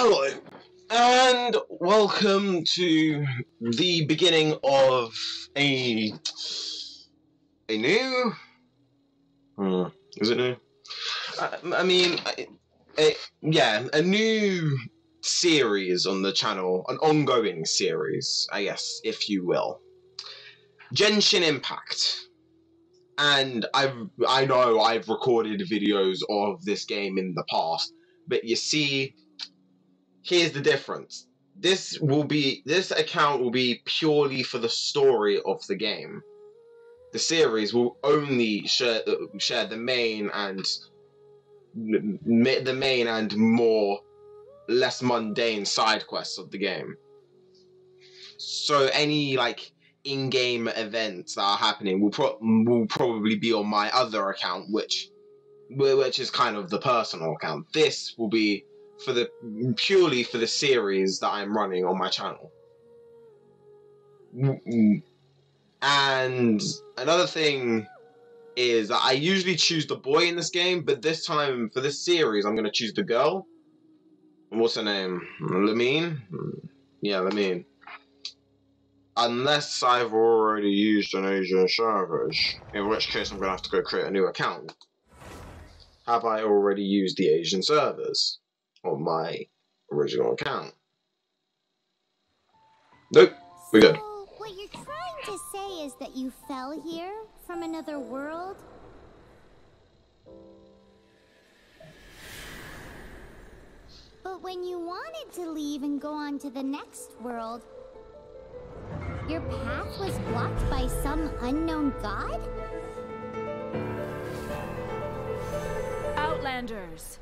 Hello, and welcome to the beginning of a new. Is it new? A new series on the channel, an ongoing series, I guess, if you will. Genshin Impact. And I know I've recorded videos of this game in the past, but you see, here's the difference. This account will be purely for the story of the game. The series will only share the main and more less mundane side quests of the game. So any in-game events that are happening will probably be on my other account, which is kind of the personal account. This will be purely for the series that I'm running on my channel. And another thing is that I usually choose the boy in this game, but this time for this series I'm gonna choose the girl. What's her name? Lamine? Yeah, Lamine. Unless I've already used an Asian servers, in which case I'm gonna have to go create a new account. Have I already used the Asian servers on my original account? Nope, we're good. So, what you're trying to say is that you fell here from another world? But when you wanted to leave and go on to the next world, your path was blocked by some unknown god? Outlanders,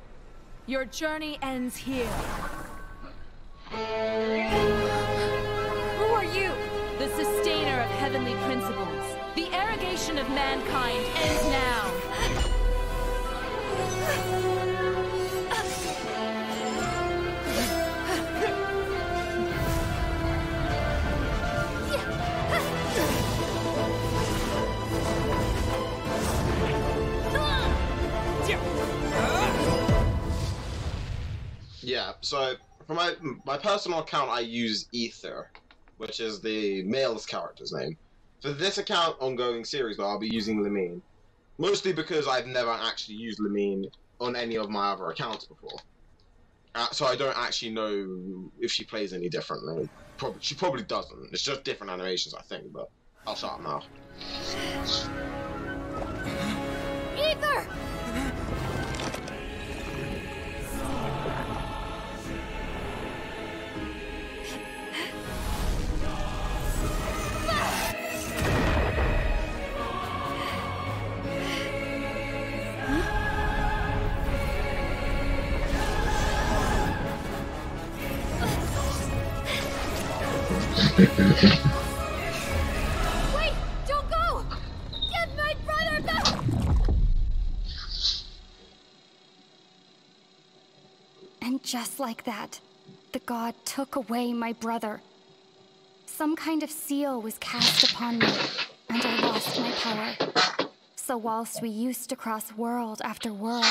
your journey ends here. Who are you? The sustainer of heavenly principles. The arrogation of mankind ends now. Yeah, so for my personal account I use Ether, which is the male's character's name. For this account ongoing series though, I'll be using Lamine. Mostly because I've never actually used Lamine on any of my other accounts before. So I don't actually know if she plays any differently. She probably doesn't. It's just different animations, I think, but I'll shut up now. Ether! Wait! Don't go! Get my brother back! And just like that, the god took away my brother. Some kind of seal was cast upon me, and I lost my power. So whilst we used to cross world after world,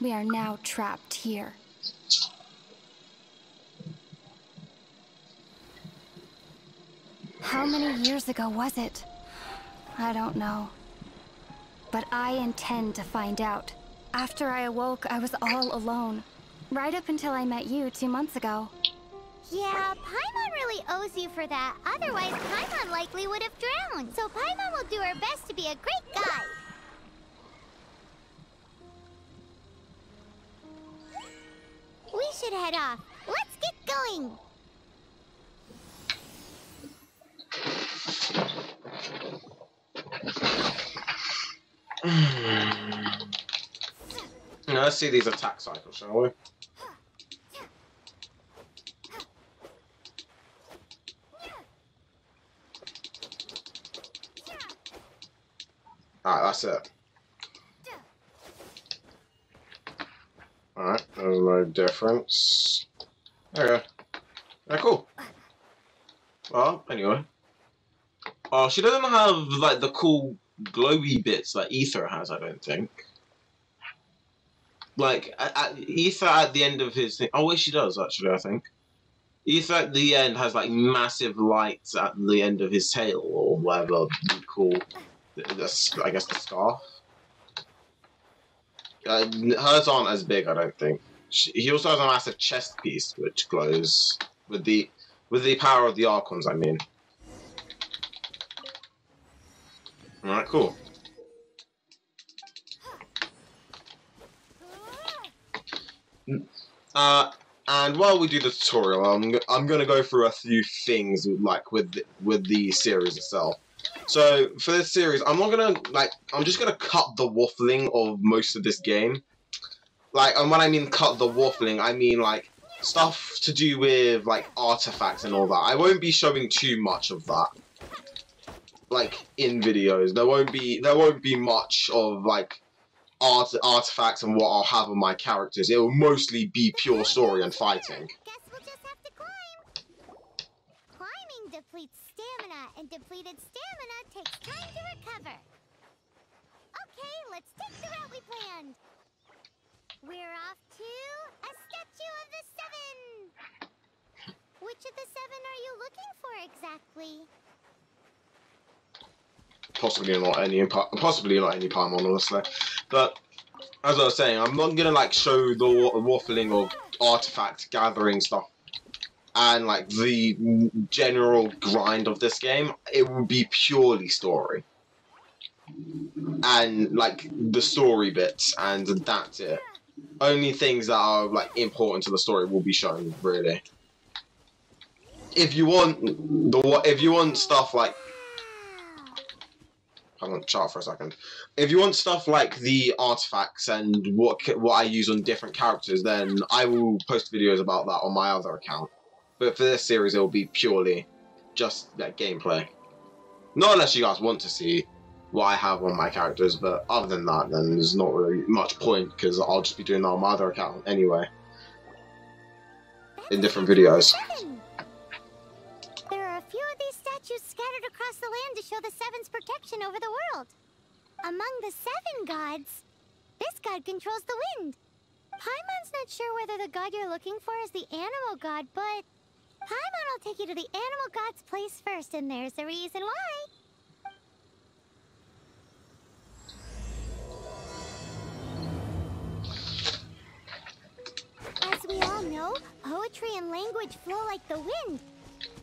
we are now trapped here. How many years ago was it? I don't know. But I intend to find out. After I awoke, I was all alone. Right up until I met you 2 months ago. Yeah, Paimon really owes you for that. Otherwise, Paimon likely would have drowned. So Paimon will do her best to be a great guide. We should head off. Let's get going. Now let's see these attack cycles, shall we? Alright, that's it. Alright, there's no difference. Okay. Yeah, cool. Well, anyway. Oh, she doesn't have, the cool glowy bits that Ether has, I don't think. Like, Ether at the end of his thing. Oh, wait, she does, actually, I think. Ether at the end has, like, massive lights at the end of his tail, or whatever you call I guess the scarf. Hers aren't as big, I don't think. He also has a massive chest piece, which glows with the power of the Archons, I mean. Alright, cool. And while we do the tutorial, I'm gonna go through a few things like with the series itself. So for this series, I'm just gonna cut the waffling of most of this game. Like, and when I mean cut the waffling, I mean like stuff to do with like artifacts and all that. I won't be showing too much of that. Like in videos, there won't be much of like artifacts and what I'll have on my characters. It will mostly be pure story and fighting. Guess we'll just have to climb. Climbing depletes stamina, and depleted stamina takes time to recover. Okay, let's take the route we planned. We're off to a statue of the seven. Which of the seven are you looking for exactly? Possibly not any Paimon, honestly. But as I was saying, I'm not gonna like show the waffling of artifact gathering stuff and like the general grind of this game. It will be purely story and like the story bits, and that's it. Only things that are like important to the story will be shown, really. If you want stuff like, I'm gonna chat for a second. If you want stuff like the artifacts and what I use on different characters, then I will post videos about that on my other account. But for this series, it will be purely just like gameplay. Not unless you guys want to see what I have on my characters, but other than that, then there's not really much point because I'll just be doing that on my other account anyway. In different videos. There are a few of these statues scattered across the land to show the Seven's protection over the world. Among the seven gods, this god controls the wind. Paimon's not sure whether the god you're looking for is the animal god, but Paimon will take you to the animal god's place first, and there's the reason why. As we all know, poetry and language flow like the wind.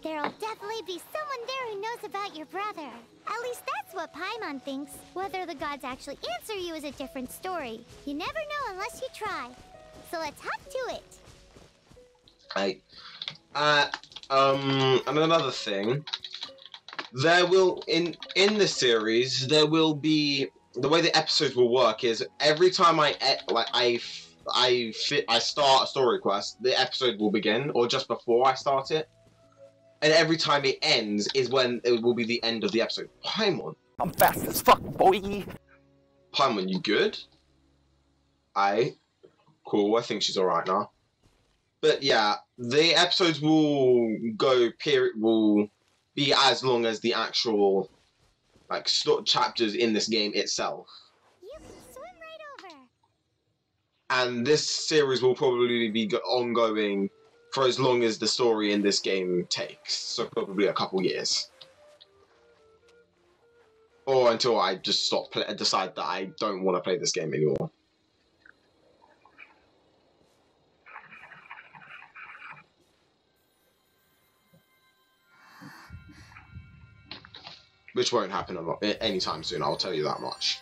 There'll definitely be someone there who knows about your brother. At least that's what Paimon thinks. Whether the gods actually answer you is a different story. You never know unless you try. So let's hop to it. And another thing, there will in the series there will be, the way the episodes will work is every time I start a story quest, the episode will begin, or just before I start it. And every time it ends is when it will be the end of the episode. Paimon. I'm fast as fuck, boy. Paimon, you good? Cool, I think she's alright now. But yeah, the episodes will will be as long as the actual like chapters in this game itself. You can swim right over. And this series will probably be ongoing for as long as the story in this game takes, so probably a couple years. Or until I just decide that I don't want to play this game anymore. Which won't happen anytime soon, I'll tell you that much.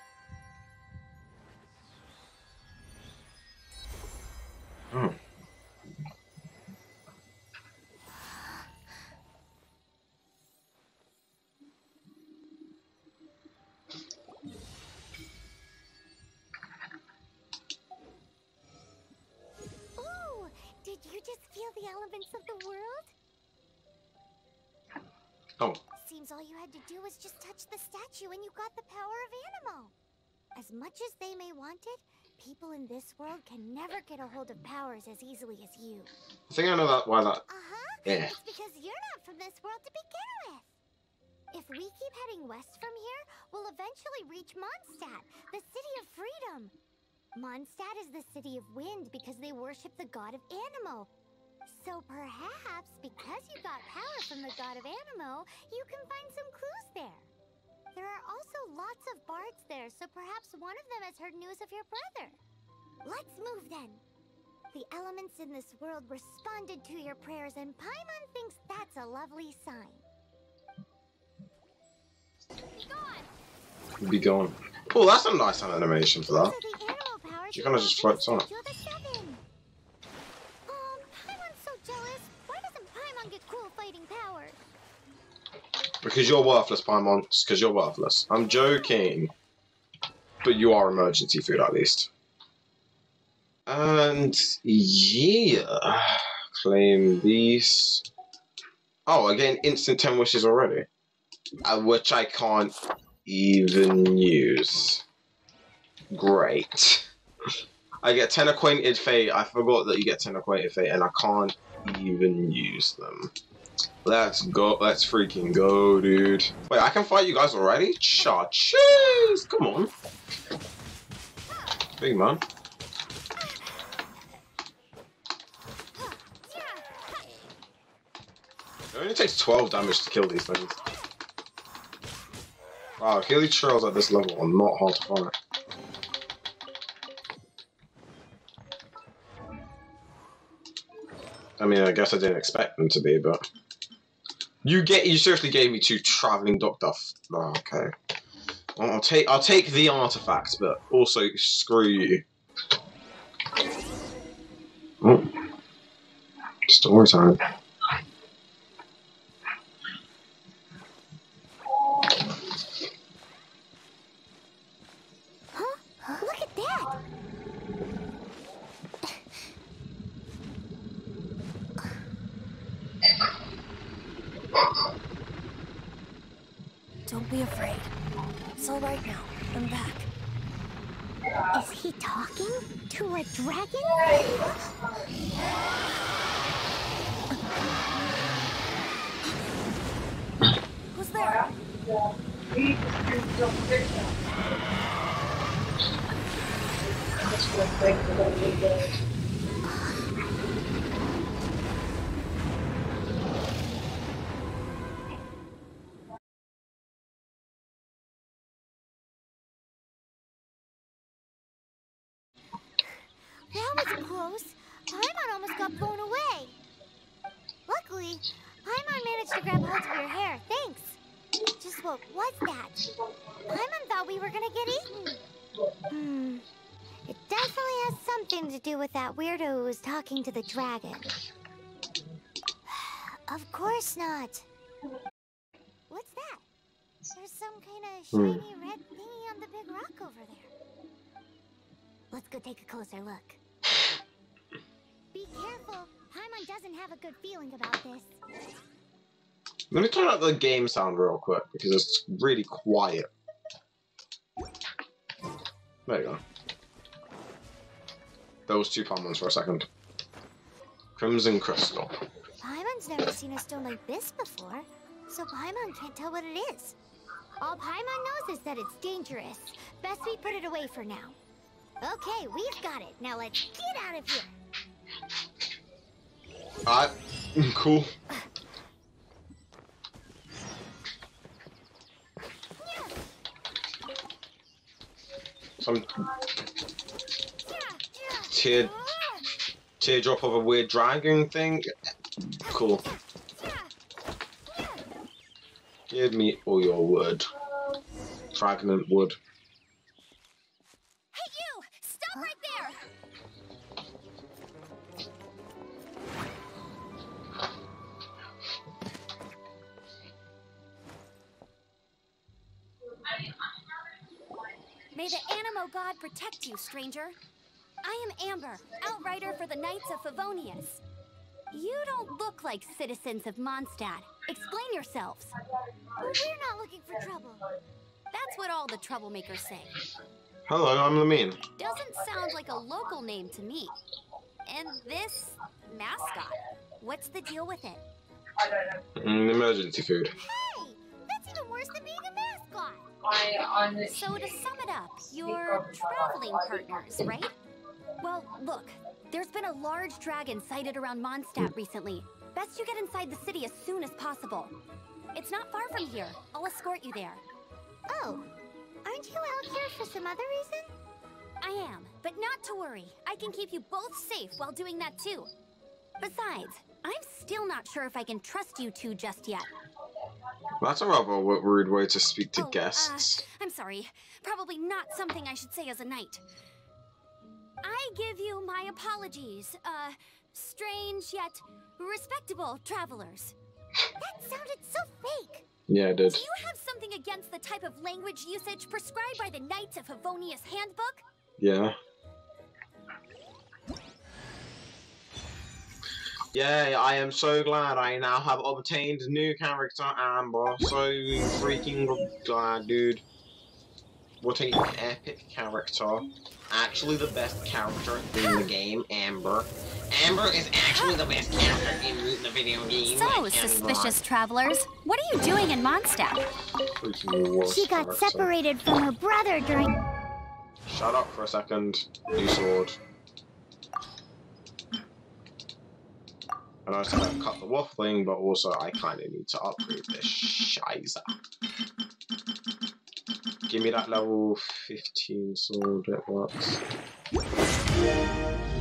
Hmm. Did you just feel the elements of the world? Oh. Seems all you had to do was just touch the statue and you got the power of Animo. As much as they may want it, people in this world can never get a hold of powers as easily as you. I think I know why that. Yeah. It's because you're not from this world to begin with. If we keep heading west from here, we'll eventually reach Mondstadt, the city of freedom. Mondstadt is the city of wind because they worship the god of Anemo. So perhaps, because you got power from the god of Anemo, you can find some clues there. There are also lots of bards there, so perhaps one of them has heard news of your brother. Let's move then. The elements in this world responded to your prayers, and Paimon thinks that's a lovely sign. Be gone! Be gone. Oh, that's a nice animation for that. So the animal powers She kind of just floats on it. Paimon's so jealous. Why doesn't Paimon get cool fighting powers? Because you're worthless, Paimon. It's because you're worthless. I'm joking. But you are emergency food, at least. And yeah, claim these. Oh, again, instant 10 wishes already, which I can't even use. Great. I get 10 acquainted fate. I forgot that you get 10 acquainted fate, and I can't even use them. Let's go. Let's freaking go, dude. Wait, I can fight you guys already? Cha-cheese! Come on. Big man. It only takes 12 damage to kill these things. Wow, Healy trails at this level are not hard to find. I mean, I guess I didn't expect them to be, but you seriously gave me 2 traveling doctor. Oh, okay, well, I'll take the artifacts, but also screw you. Oh. Story time. Look at that! Don't be afraid. It's all right now. I'm back. Is he talking to a dragon? Who's there? That was close. Paimon almost got blown away. Luckily, Paimon managed to grab hold of your hair. Thanks. Just what was that? Paimon thought we were gonna get eaten. It definitely has something to do with that weirdo who was talking to the dragon. Of course not. What's that? There's some kind of shiny red thingy on the big rock over there. Let's go take a closer look. Be careful. Paimon doesn't have a good feeling about this. Let me turn up the game sound real quick, because it's really quiet. There you go. Those 2 Paimons for a second. Crimson Crystal. Paimon's never seen a stone like this before, so Paimon can't tell what it is. All Paimon knows is that it's dangerous. Best we put it away for now. Okay, we've got it. Now let's get out of here. Alright, cool. Some teardrop of a weird dragon thing. Cool. Give me all your wood. Fragment wood. Hey, you! Stop right there! May the Anemo god protect you, stranger. I am Amber, outrider for the Knights of Favonius. You don't look like citizens of Mondstadt. Explain yourselves. We're not looking for trouble. That's what all the troublemakers say. Hello, I'm Lamine. Doesn't sound like a local name to me. And this mascot, what's the deal with it? Emergency food. Hey, that's even worse than being a mascot. So to sum it up, you're traveling partners, right? Well, look, there's been a large dragon sighted around Mondstadt recently. Best you get inside the city as soon as possible. It's not far from here. I'll escort you there. Oh, aren't you out here for some other reason? I am, but not to worry. I can keep you both safe while doing that too. Besides, I'm still not sure if I can trust you two just yet. That's a rather rude way to speak to guests. I'm sorry. Probably not something I should say as a knight. I give you my apologies, strange yet respectable travelers. That sounded so fake. Yeah, it did. Do you have something against the type of language usage prescribed by the Knights of Favonius Handbook? Yeah. Yeah, I am so glad I now have obtained a new character, Amber. So freaking glad, dude. What an epic character. Actually the best character in the game, Amber. Amber is actually the best character in the video game. So, suspicious travelers, what are you doing in Mondstadt? She got separated from her brother during... Shut up for a second, you sword. And I said I'd cut the waffling, but also I kind of need to upgrade this shizer. Give me that level 15 sword, it works.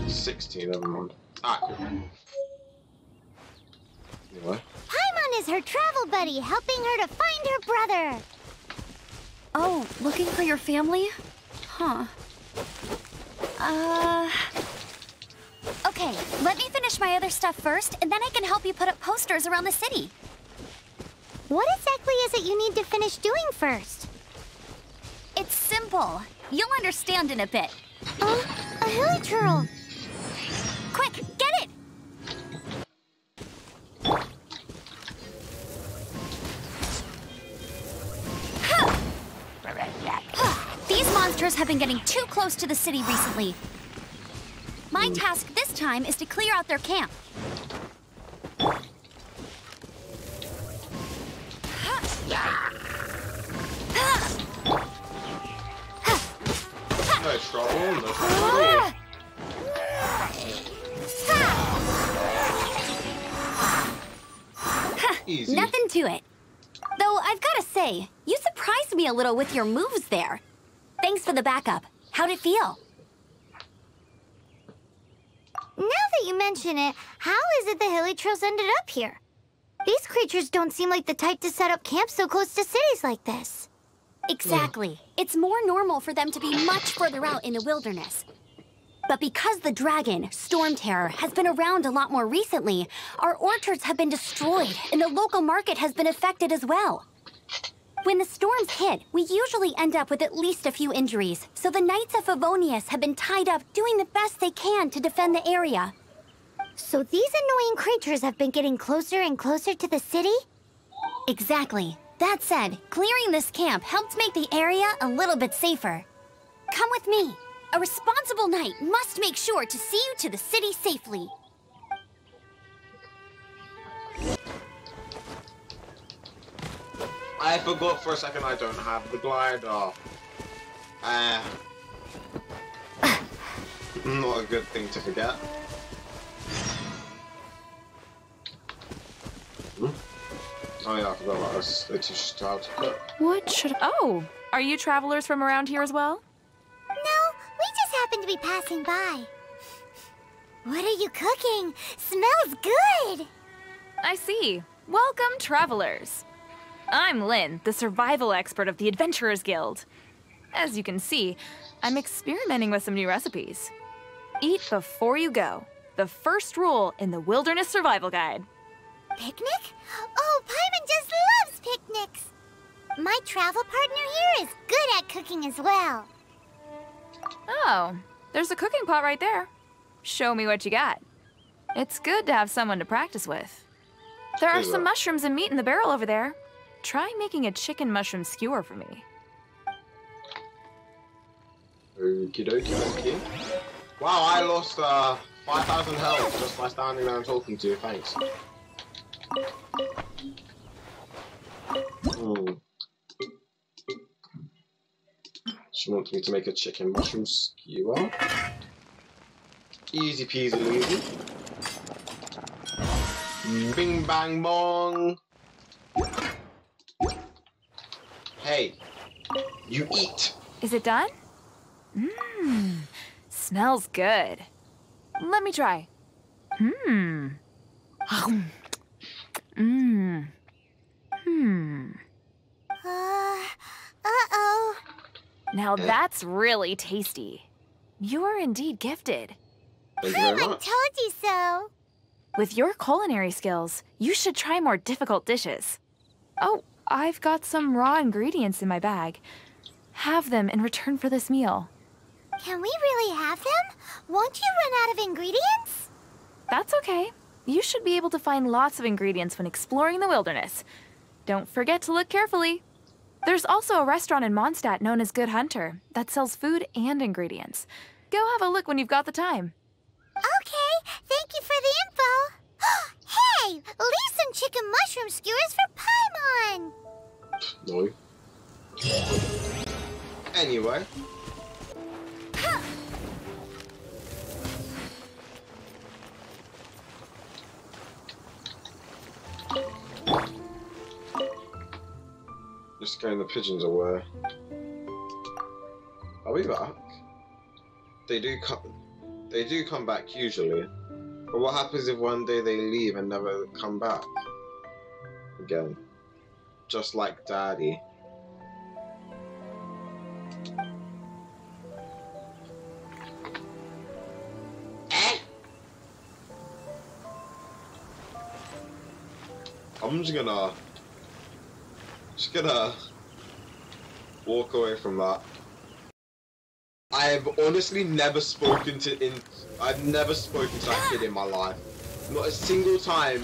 16, never mind. Ah, cool. Anyway. Paimon is her travel buddy, helping her to find her brother. Oh, looking for your family? Huh. Okay, let me finish my other stuff first, and then I can help you put up posters around the city. What exactly is it you need to finish doing first? It's simple. You'll understand in a bit. A hilichurl. Quick, get it! These monsters have been getting too close to the city recently. My task this time is to clear out their camp. No trouble, no trouble. Easy. Nothing to it. Though I've got to say, you surprised me a little with your moves there. Thanks for the backup. How'd it feel? Now that you mention it, how is it the hilichurls ended up here? These creatures don't seem like the type to set up camp so close to cities like this. Exactly. It's more normal for them to be much further out in the wilderness. But because the dragon, Storm Terror, has been around a lot more recently, our orchards have been destroyed and the local market has been affected as well. When the storms hit, we usually end up with at least a few injuries, so the Knights of Favonius have been tied up doing the best they can to defend the area. So these annoying creatures have been getting closer and closer to the city? Exactly. That said, clearing this camp helped make the area a little bit safer. Come with me. A responsible knight must make sure to see you to the city safely. I forgot for a second I don't have the glider. Not a good thing to forget. Oh yeah, I forgot about this. They teach us how to cook. What should... Oh, are you travelers from around here as well? No, we just happen to be passing by. What are you cooking? Smells good! I see. Welcome, travelers. I'm Lynn, the survival expert of the Adventurers Guild. As you can see, I'm experimenting with some new recipes. Eat before you go. The first rule in the Wilderness Survival Guide. Picnic? Oh, Paimon just loves picnics! My travel partner here is good at cooking as well. Oh, there's a cooking pot right there. Show me what you got. It's good to have someone to practice with. There are some mushrooms and meat in the barrel over there. Try making a chicken mushroom skewer for me. Okie dokie dokie. Wow, I lost 5,000 health just by standing there and talking to you, thanks. She wants me to make a chicken mushroom skewer. Easy peasy lazy. Bing bang bong. Hey, you eat. Is it done? Mmm, smells good. Let me try. Mmm. Mmm. Hmm. Uh-oh. Now that's really tasty. You're indeed gifted. Thank you very I much. told you so. With your culinary skills, you should try more difficult dishes. Oh, I've got some raw ingredients in my bag. Have them in return for this meal. Can we really have them? Won't you run out of ingredients? That's okay. You should be able to find lots of ingredients when exploring the wilderness. Don't forget to look carefully. There's also a restaurant in Mondstadt known as Good Hunter that sells food and ingredients. Go have a look when you've got the time. Okay, thank you for the info. Hey, leave some chicken mushroom skewers for Paimon. No. Anyway. Just scaring the pigeons away. Are we back? They do come back usually. But what happens if one day they leave and never come back? Again. Just like Daddy. I'm just gonna walk away from that. I've honestly never spoken to that kid in my life. Not a single time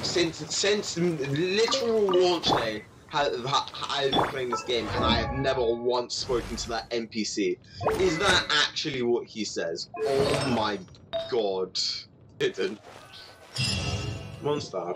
since literal launch day I've been playing this game, and I have never once spoken to that NPC. Is that actually what he says? Oh my god. Didn't. Monster.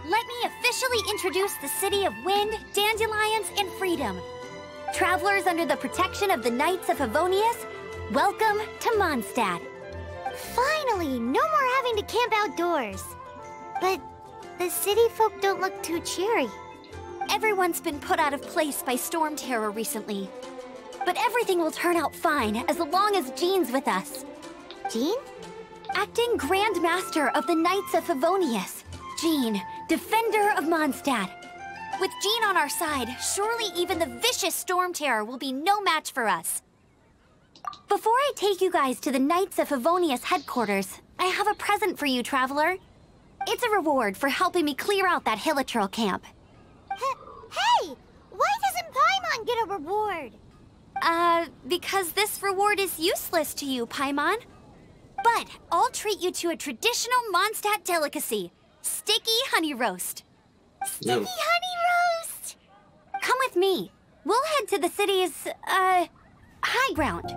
Let me officially introduce the city of wind, dandelions, and freedom. Travelers under the protection of the Knights of Favonius, welcome to Mondstadt. Finally, no more having to camp outdoors. But the city folk don't look too cheery. Everyone's been put out of place by storm terror recently. But everything will turn out fine as long as Jean's with us. Jean? Acting Grand Master of the Knights of Favonius. Jean, Defender of Mondstadt. With Jean on our side, surely even the vicious storm terror will be no match for us. Before I take you guys to the Knights of Favonius headquarters, I have a present for you, Traveler. It's a reward for helping me clear out that Hilitril camp. Hey! Why doesn't Paimon get a reward? Because this reward is useless to you, Paimon. But I'll treat you to a traditional Mondstadt delicacy, sticky honey roast. Sticky honey roast! Come with me. We'll head to the city's, high ground.